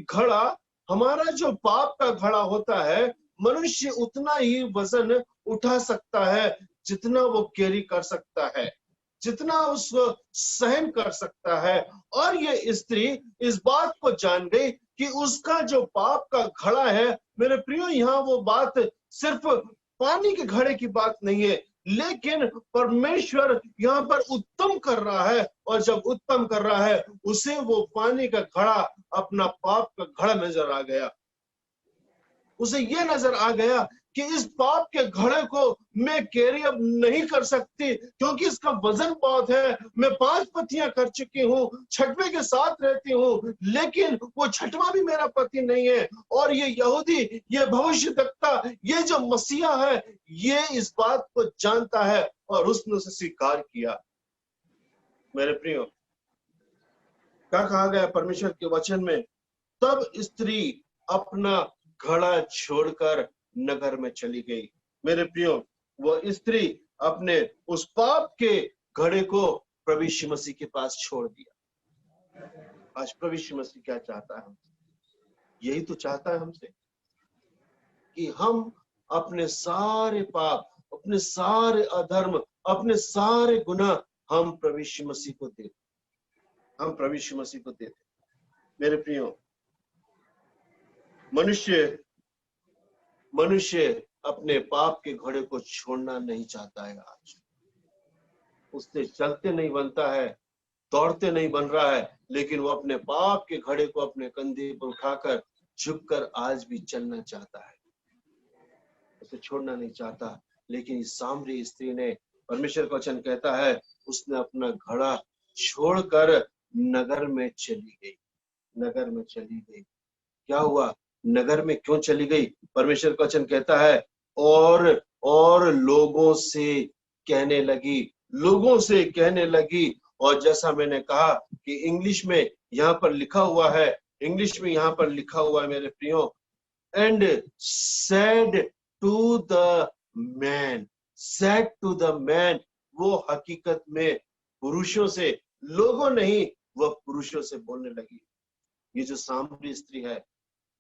घड़ा, हमारा जो पाप का घड़ा होता है, मनुष्य उतना ही वजन उठा सकता है जितना वो कैरी कर सकता है, जितना उसको सहन कर सकता है। और ये स्त्री इस बात को जान गई कि उसका जो पाप का घड़ा है, मेरे प्रियो, यहाँ वो बात सिर्फ पानी के घड़े की बात नहीं है, लेकिन परमेश्वर यहाँ पर उत्तम कर रहा है। और जब उत्तम कर रहा है, उसे वो पानी का घड़ा अपना पाप का घड़ा नजर आ गया। उसे ये नजर आ गया कि इस पाप के घड़े को मैं कैरी अब नहीं कर सकती, क्योंकि इसका वजन बहुत है। मैं 5 पतियां कर चुकी हूँ, छठवें के साथ रहती हूँ, लेकिन वो छठवां भी मेरा पति नहीं है। और ये यहूदी, ये भविष्यद्वक्ता, ये जो मसीहा है, ये इस बात को जानता है और उसने उसे स्वीकार किया। मेरे प्रियो, क्या कहा गया परमेश्वर के वचन में? तब स्त्री अपना घड़ा छोड़कर नगर में चली गई। मेरे प्रियो, वो स्त्री अपने उस पाप के घड़े को प्रभु यीशु मसीह के पास छोड़ दिया। आज प्रभु यीशु मसीह क्या चाहता है हमसे? यही तो चाहता है हमसे कि हम अपने सारे पाप, अपने सारे अधर्म, अपने सारे गुनाह हम प्रभु यीशु मसीह को दे, हम प्रभु यीशु मसीह को देते। मेरे प्रियो, मनुष्य अपने पाप के घोड़े को छोड़ना नहीं चाहता है। आज उससे चलते नहीं बनता है, दौड़ते नहीं बन रहा है, लेकिन वो अपने पाप के घड़े को अपने कंधे पर उठाकर झुककर आज भी चलना चाहता है, उसे छोड़ना नहीं चाहता। लेकिन इस सामरी स्त्री ने, परमेश्वर का वचन कहता है, उसने अपना घड़ा छोड़कर नगर में चली गई। नगर में चली गई। क्या हुआ? नगर में क्यों चली गई? परमेश्वर का वचन कहता है, और लोगों से कहने लगी, लोगों से कहने लगी। और जैसा मैंने कहा कि इंग्लिश में यहाँ पर लिखा हुआ है, इंग्लिश में यहाँ पर लिखा हुआ है मेरे प्रियो, and said to the man, said to the man, वो हकीकत में पुरुषों से, लोगों नहीं, वह पुरुषों से बोलने लगी। ये जो सामरी स्त्री है,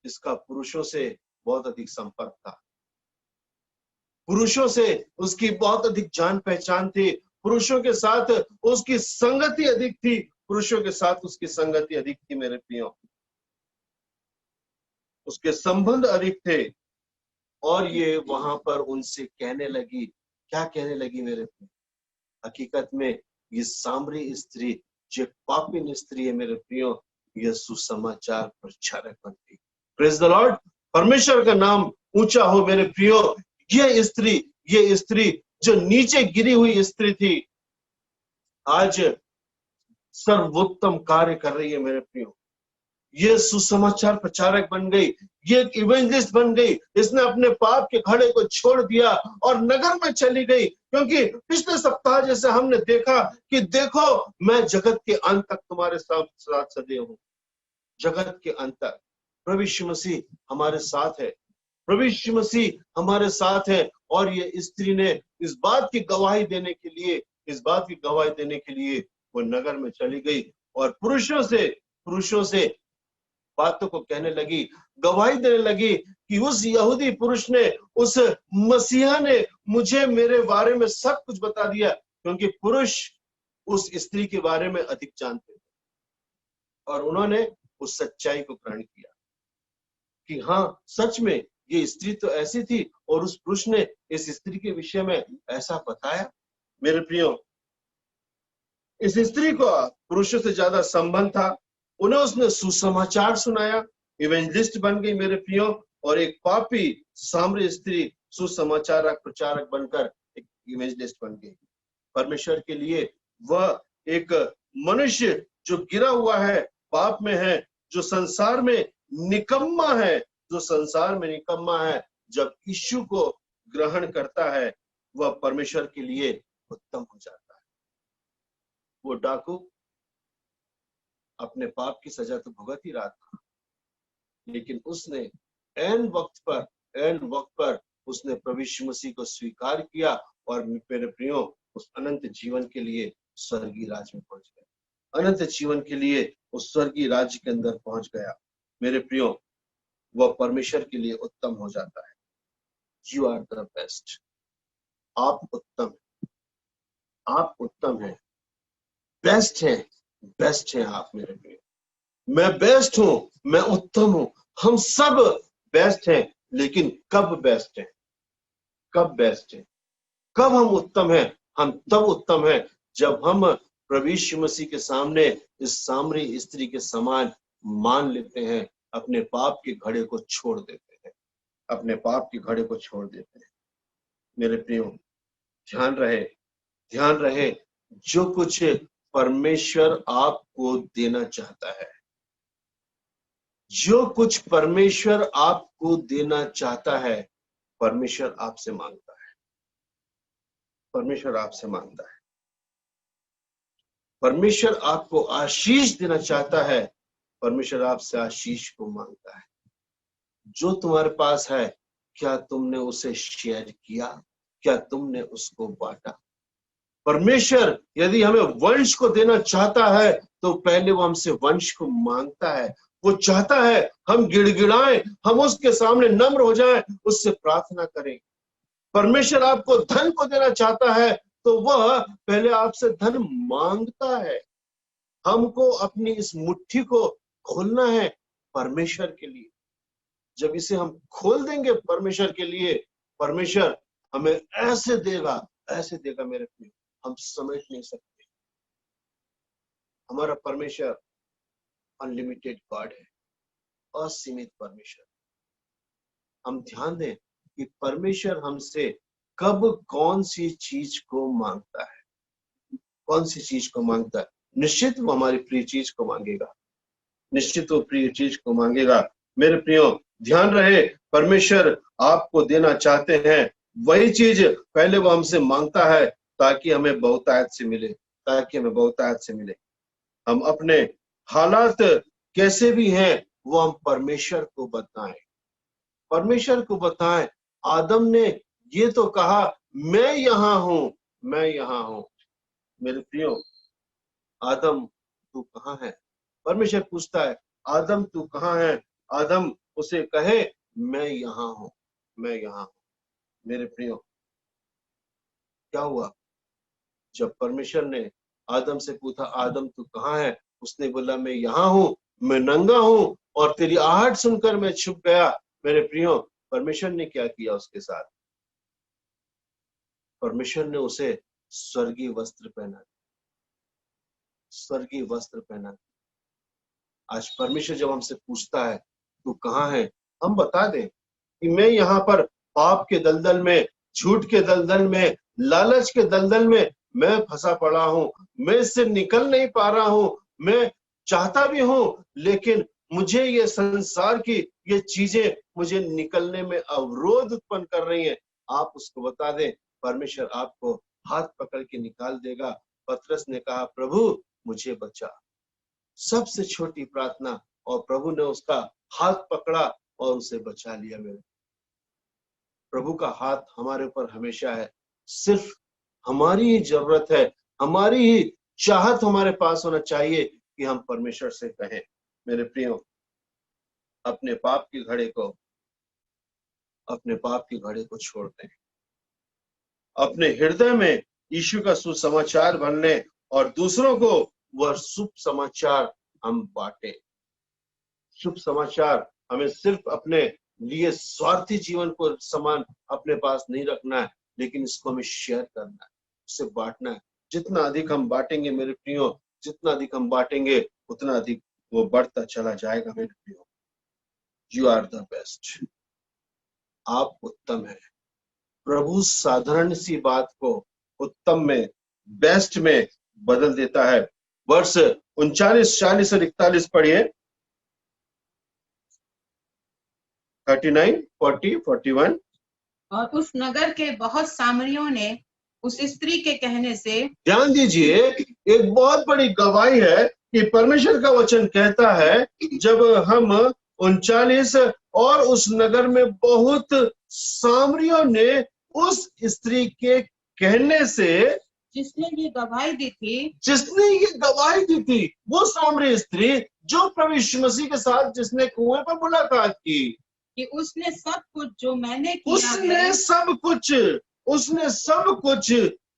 इसका पुरुषों से बहुत अधिक संपर्क था, पुरुषों से उसकी बहुत अधिक जान पहचान थी, पुरुषों के साथ उसकी संगति अधिक थी, पुरुषों के साथ उसकी संगति अधिक थी। मेरे प्रियो, उसके संबंध अधिक थे। और ये वहां पर उनसे कहने लगी, क्या कहने लगी मेरे प्रियो? हकीकत में ये सामरी स्त्री जो पापिन स्त्री है मेरे प्रियो, ये सुसमाचार प्रचारक बनती। प्रेज द लॉर्ड, परमेश्वर का नाम ऊंचा हो मेरे प्रियो। ये स्त्री जो नीचे गिरी हुई स्त्री थी, आज सर्वोत्तम कार्य कर रही है मेरे प्रियो। ये सुसमाचार प्रचारक बन गई, ये एक इवेंजलिस्ट बन गई। इसने अपने पाप के घड़े को छोड़ दिया और नगर में चली गई, क्योंकि पिछले सप्ताह जैसे हमने देखा कि देखो, मैं जगत के अंत तक तुम्हारे साथ सदैव हूं। जगत के अंत तक प्रभु यीशु मसीह हमारे साथ है, प्रभु यीशु मसीह हमारे साथ है। और ये स्त्री ने इस बात की गवाही देने के लिए वो नगर में चली गई और पुरुषों से बातों को कहने लगी, गवाही देने लगी कि उस यहूदी पुरुष ने, उस मसीहा ने मुझे मेरे बारे में सब कुछ बता दिया, क्योंकि पुरुष उस स्त्री के बारे में अधिक जानते थे। और उन्होंने उस सच्चाई को ग्रहण किया कि हाँ, सच में ये स्त्री तो ऐसी थी और उस पुरुष ने इस स्त्री के विषय में ऐसा बताया। मेरे प्रियो, इस स्त्री को पुरुषों से ज्यादा संबंध था। उन्हें उसने सुसमाचार सुनाया, इवेंजलिस्ट बन गई मेरे प्रियो। और एक पापी सामरी स्त्री सुसमाचार प्रचारक बनकर एक इवेंजलिस्ट बन गई परमेश्वर के लिए। वह एक मनुष्य जो गिरा हुआ है, पाप में है, जो संसार में निकम्मा है, जब यीशु को ग्रहण करता है, वह परमेश्वर के लिए उत्तम हो जाता है। वो डाकू अपने पाप की सजा तो भुगत ही रहा था, लेकिन उसने ऐन वक्त पर उसने प्रभु यीशु मसीह को स्वीकार किया और मेरे प्रियो, उस अनंत जीवन के लिए स्वर्गीय राज्य में पहुंच गया, अनंत जीवन के लिए उस स्वर्गीय राज्य के अंदर पहुंच गया। मेरे प्रियो, वह परमेश्वर के लिए उत्तम हो जाता है। You are the best. आप उत्तम, आप उत्तम हैं, बेस्ट हैं, बेस्ट हैं आप मेरे प्रियो। मैं बेस्ट हूं, मैं उत्तम हूं, हम सब बेस्ट हैं। लेकिन कब बेस्ट हैं? कब बेस्ट हैं? कब हम उत्तम हैं? हम तब उत्तम हैं जब हम प्रभु यीशु मसीह के सामने इस सामरी स्त्री के समान मान लेते हैं, अपने पाप के घड़े को छोड़ देते हैं, अपने पाप के घड़े को छोड़ देते हैं। मेरे प्रियो, ध्यान रहे, ध्यान रहे, जो कुछ परमेश्वर आपको देना चाहता है, जो कुछ परमेश्वर आपको देना चाहता है, परमेश्वर आपसे मांगता है, परमेश्वर आपसे मांगता है। परमेश्वर आपको आशीष देना चाहता है, परमेश्वर आपसे आशीष को मांगता है। जो तुम्हारे पास है, क्या तुमने उसे शेयर किया? क्या तुमने उसको बांटा? परमेश्वर यदि हमें वंश को देना चाहता है तो पहले वो हमसे वंश को मांगता है। वो चाहता है हम गिड़गिड़ाएं, हम उसके सामने नम्र हो जाएं, उससे प्रार्थना करें। परमेश्वर आपको धन को देना चाहता है तो वह पहले आपसे धन मांगता है। हमको अपनी इस मुट्ठी को खोलना है परमेश्वर के लिए। जब इसे हम खोल देंगे परमेश्वर के लिए, परमेश्वर हमें ऐसे देगा, ऐसे देगा मेरे प्रिय, हम समझ नहीं सकते। हमारा परमेश्वर अनलिमिटेड गॉड है, असीमित परमेश्वर। हम ध्यान दें कि परमेश्वर हमसे कब कौन सी चीज को मांगता है, कौन सी चीज को मांगता है। निश्चित वो हमारी प्रिय चीज को मांगेगा, निश्चित वो प्रिय चीज को मांगेगा। मेरे प्रियो, ध्यान रहे, परमेश्वर आपको देना चाहते हैं वही चीज पहले वो हमसे मांगता है, ताकि हमें बहुतायत से मिले, ताकि हमें बहुतायत से मिले। हम अपने हालात कैसे भी हैं वो हम परमेश्वर को बताएं, परमेश्वर को बताएं। आदम ने ये तो कहा, मैं यहां हूं, मैं यहां हूं। मेरे प्रियो, आदम तू कहां है? परमेश्वर पूछता है, आदम तू कहां है? आदम उसे कहे, मैं यहां हूं, मैं यहां हूं। मेरे प्रियो, क्या हुआ जब परमेश्वर ने आदम से पूछा, आदम तू कहां है? उसने बोला, मैं यहां हूं, मैं नंगा हूं और तेरी आहट सुनकर मैं छुप गया। मेरे प्रियो, परमेश्वर ने क्या किया उसके साथ? परमेश्वर ने उसे स्वर्गीय वस्त्र पहना, स्वर्गीय वस्त्र पहना। आज परमेश्वर जब हमसे पूछता है तू कहां है, हम बता दें कि मैं यहाँ पर पाप के दलदल में, झूठ के दलदल में, लालच के दलदल में मैं फंसा पड़ा हूं, मैं इससे निकल नहीं पा रहा हूं। मैं चाहता भी हूं लेकिन मुझे ये संसार की ये चीजें मुझे निकलने में अवरोध उत्पन्न कर रही हैं। आप उसको बता दें, परमेश्वर आपको हाथ पकड़ के निकाल देगा। पतरस ने कहा, प्रभु मुझे बचा। सबसे छोटी प्रार्थना, और प्रभु ने उसका हाथ पकड़ा और उसे बचा लिया। मेरे प्रभु का हाथ हमारे ऊपर हमेशा है। सिर्फ हमारी ही जरूरत है, हमारी ही चाहत हमारे पास होना चाहिए कि हम परमेश्वर से कहें। मेरे प्रियो, अपने पाप की घड़े को, अपने पाप की घड़े को छोड़ दें। अपने हृदय में यीशु का सुसमाचार भरने और दूसरों को वह शुभ समाचार हम बांटे। शुभ समाचार हमें सिर्फ अपने लिए स्वार्थी जीवन को समान अपने पास नहीं रखना है, लेकिन इसको हमें शेयर करना है, उसे बांटना है। जितना अधिक हम बांटेंगे मेरे प्रियो, जितना अधिक हम बांटेंगे उतना अधिक वो बढ़ता चला जाएगा। मेरे प्रियो, यू आर द बेस्ट। आप उत्तम है। प्रभु साधारण सी बात को उत्तम में, बेस्ट में बदल देता है। वर्ष 39, 40 और 41 पढ़िए। 39, 40, 41। और उस नगर के बहुत सामरियों ने उस स्त्री के कहने से, ध्यान दीजिए, एक बहुत बड़ी गवाही है कि परमेश्वर का वचन कहता है, जब हम 39, और उस नगर में बहुत सामरियों ने उस स्त्री के कहने से जिसने ये गवाही दी थी जिसने ये गवाही दी थी, वो सामरी स्त्री जो प्रभु यीशु मसीह के साथ जिसने कुएं पर मुलाकात की, कि उसने सब कुछ जो मैंने किया है उसने सब कुछ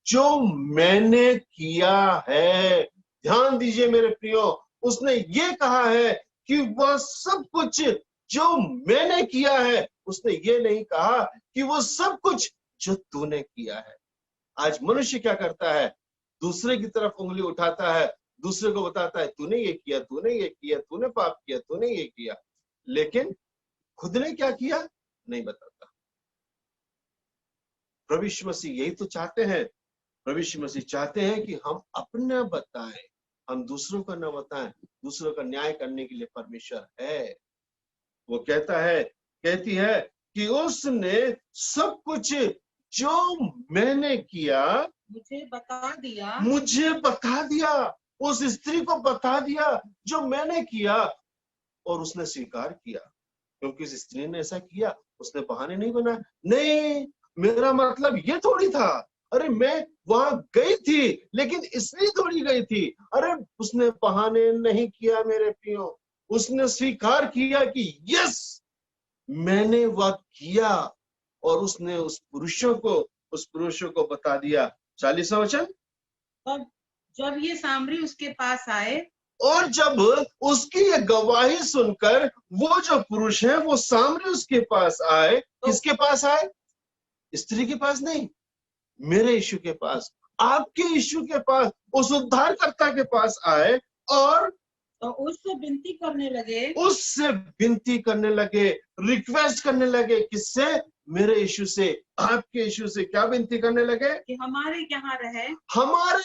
जो मैंने किया है। ध्यान दीजिए मेरे प्रियो, उसने ये कहा है कि वह सब कुछ जो मैंने किया है। उसने ये नहीं कहा कि वो सब कुछ जो तूने किया है। आज मनुष्य क्या करता है? दूसरे की तरफ उंगली उठाता है, दूसरे को बताता है तूने ये किया, तूने ये किया, तूने पाप किया, तूने ये किया, लेकिन खुद ने क्या किया नहीं बताता। प्रभु यीशु मसीह यही तो चाहते हैं। प्रभु यीशु मसीह चाहते हैं कि हम अपना बताएं, हम दूसरों का न बताएं। दूसरों का न्याय करने के लिए परमेश्वर है। वो कहती है कि उसने सब कुछ जो मैंने किया मुझे बता दिया। उस स्त्री को बता दिया जो मैंने किया, और उसने स्वीकार किया। क्योंकि इस स्त्री ने ऐसा किया, उसने बहाने नहीं बनाए। नहीं, मेरा मतलब ये थोड़ी था, अरे मैं वहां गई थी लेकिन इसलिए थोड़ी गई थी। अरे उसने बहाने नहीं किया मेरे प्रियो, उसने स्वीकार किया कि यस मैंने वह किया, और उसने उस पुरुषों को बता दिया। 40वां वचन, तब जब ये सामरी उसके पास आए, और जब उसकी ये गवाही सुनकर वो जो पुरुष है वो सामने उसके पास आए। किसके पास आए? स्त्री के पास नहीं, मेरे यीशु के पास, आपके यीशु के पास, उस उद्धारकर्ता के पास आए, और तो उससे विनती करने लगे, रिक्वेस्ट करने लगे। किससे? मेरे यीशु से, आपके यीशु से। क्या विनती करने लगे? कि हमारे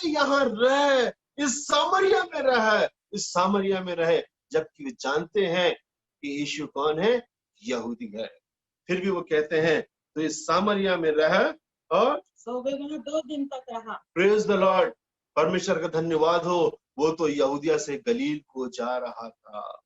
यहाँ रहे, इस सामरिया में रहे, इस सामरिया में रहे। जबकि वे जानते हैं कि यीशु कौन है? यहूदी है। फिर भी वो कहते हैं तो इस सामरिया में रहे, और वे वहाँ 2 दिन तक रहा। प्रेज द लॉर्ड, परमेश्वर का धन्यवाद हो। वो तो यहूदिया से गलील को जा रहा था,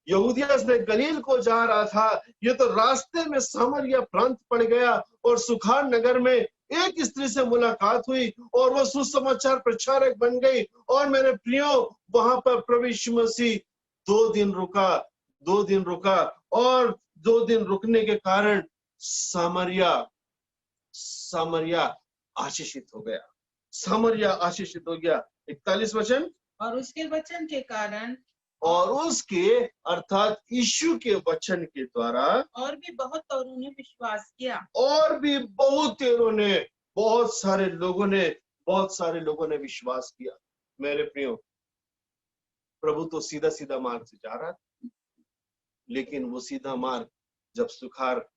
यहूदिया से गलील को जा रहा था। ये तो रास्ते में सामरिया प्रांत पड़ गया, और सुखार नगर में एक स्त्री से मुलाकात हुई, और वो सुसमाचार प्रचारक बन गई। और मेरे प्रियो, वहां पर प्रभु यीशु मसीह 2 दिन रुका, और 2 दिन रुकने के कारण सामरिया आशीषित हो गया। 41 वचन, और उसके वचन के कारण, और उसके अर्थात यीशु के वचन के द्वारा और भी बहुत औरों ने विश्वास किया। और भी बहुत सारे लोगों ने विश्वास किया। मेरे प्रियो, प्रभु तो सीधा सीधा मार्ग से जा रहा था, लेकिन वो सीधा मार्ग जब सुखार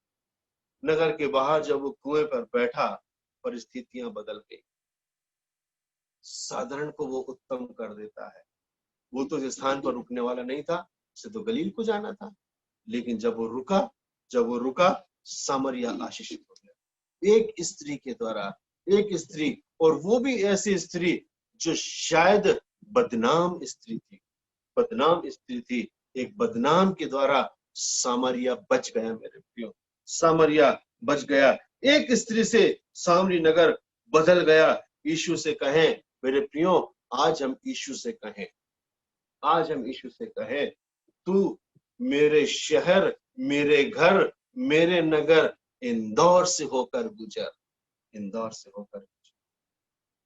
नगर के बाहर जब वो कुएं पर बैठा, परिस्थितियां बदल गई। साधारण को वो उत्तम कर देता है। वो तो इस स्थान पर रुकने वाला नहीं था, उसे तो गलील को जाना था। लेकिन जब वो रुका, सामरिया आशीषित हो गया। एक स्त्री के द्वारा, एक स्त्री, और वो भी ऐसी स्त्री जो शायद बदनाम स्त्री थी। एक बदनाम के द्वारा सामरिया बच गया। मेरे प्रियो, सामरिया बच गया। एक स्त्री से सामरी नगर बदल गया। यीशु से कहें मेरे प्रियो, आज हम यीशु से कहें तू मेरे शहर, मेरे घर, मेरे नगर इंदौर से होकर गुजर।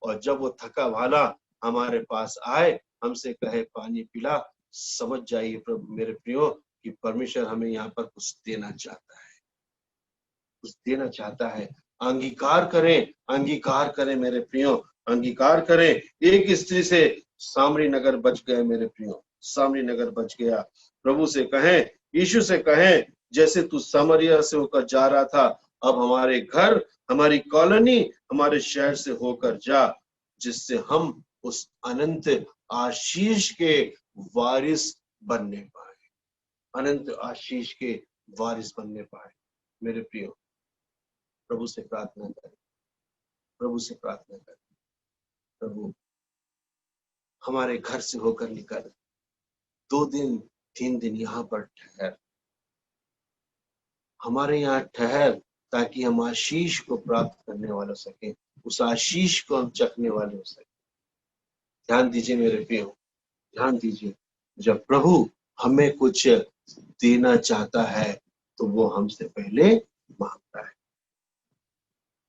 और जब वो थका भाला हमारे पास आए, हमसे कहे पानी पिला, समझ जाइए प्रभु मेरे प्रियो कि परमेश्वर हमें यहाँ पर कुछ देना चाहता है। अंगीकार करें मेरे प्रियो, अंगीकार करें। एक स्त्री से सामरी नगर बच गए मेरे प्रियो, सामरी नगर बच गया। प्रभु से कहें, यीशु से कहें, जैसे तू सामरिया से होकर जा रहा था, अब हमारे घर, हमारी कॉलोनी, हमारे शहर से होकर जा, जिससे हम उस अनंत आशीष के वारिस बनने पाए। मेरे प्रियो, प्रभु से प्रार्थना करें, प्रभु हमारे घर से होकर निकल, 2 दिन 3 दिन यहाँ पर ठहर, हमारे यहाँ ठहर, ताकि हम आशीष को प्राप्त करने वाले हो सके, उस आशीष को हम चखने वाले हो सके। ध्यान दीजिए मेरे प्रियो, ध्यान दीजिए, जब प्रभु हमें कुछ देना चाहता है तो वो हमसे पहले मांगता है।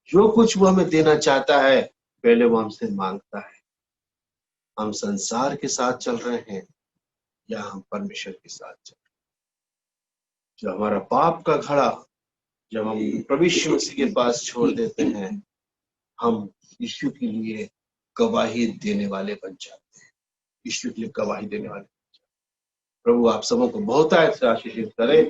जो कुछ वो हमें देना चाहता है पहले वो हमसे मांगता है। हम संसार के साथ चल रहे हैं या हम परमेश्वर के साथ चल रहे हैं। जो हमारा पाप का घड़ा जब हम प्रभु यीशु मसीह के पास छोड़ देते हैं, हम यीशु के लिए गवाही देने वाले बन जाते हैं। यीशु के लिए गवाही देने वाले। प्रभु आप सबों को बहुत आशीषित करे।